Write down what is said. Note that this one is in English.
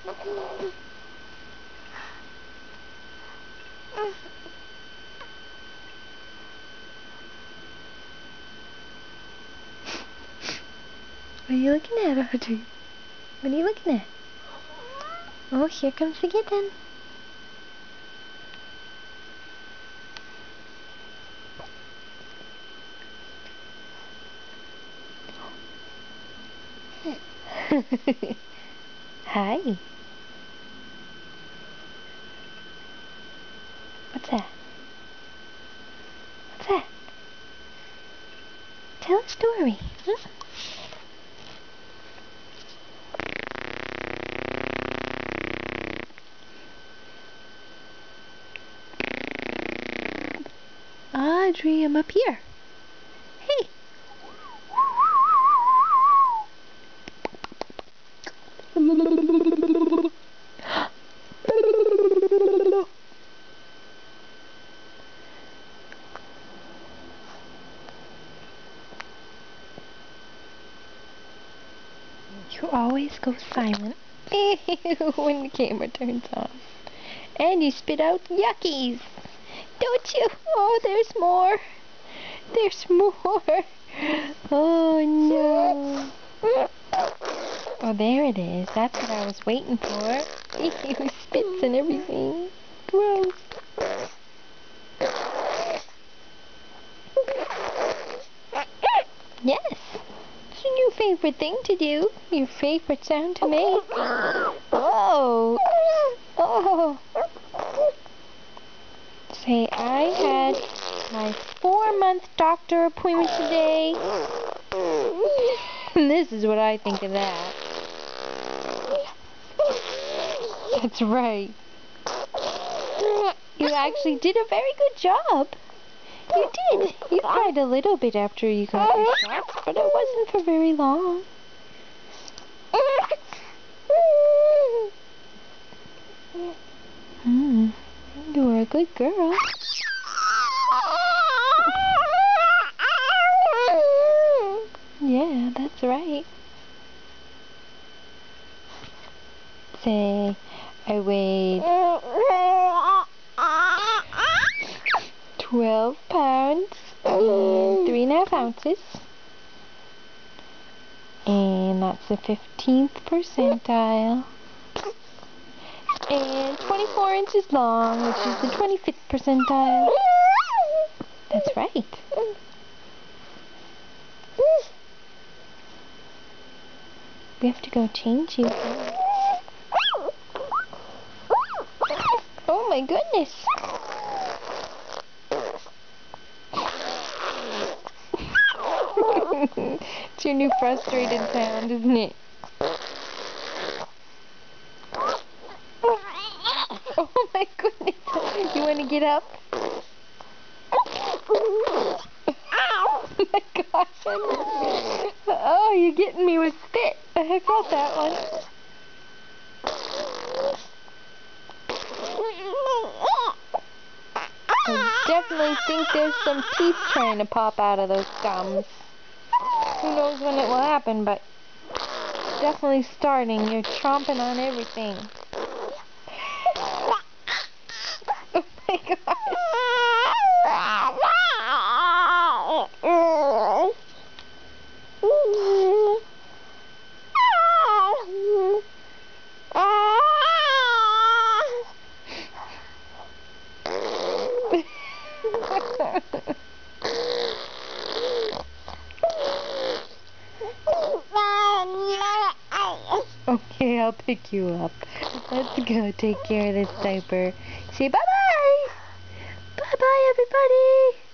What are you looking at, Audrey? What are you looking at? Oh, here comes the kitten. Hi. What's that? What's that? Tell a story. Huh? Audrey, I'm up here. Hey. You always go silent when the camera turns on. And you spit out yuckies. Don't you? Oh, there's more. There's more. Oh, no. Oh, there it is. That's what I was waiting for. He spits and everything. Gross. Yes. It's your new favorite thing to do. Your favorite sound to make. Oh. Oh. Say, I had my 4-month doctor appointment today. And this is what I think of that. That's right. You actually did a very good job. You did. You cried a little bit after you got your shots, but it wasn't for very long. You were a good girl. Yeah, that's right. Say, I weighed 12 pounds and 3½ ounces. And that's the 15th percentile. And 24 inches long, which is the 25th percentile. That's right. We have to go change you. Oh my goodness. It's your new frustrated sound, isn't it? Oh my goodness. You want to get up? Oh my gosh. Oh, you're getting me with spit. I got that one. I definitely think there's some teeth trying to pop out of those gums. Who knows when it will happen, but it's definitely starting. You're chomping on everything. Oh my gosh. Okay, I'll pick you up. Let's go take care of this diaper. Say bye-bye! Bye-bye, everybody!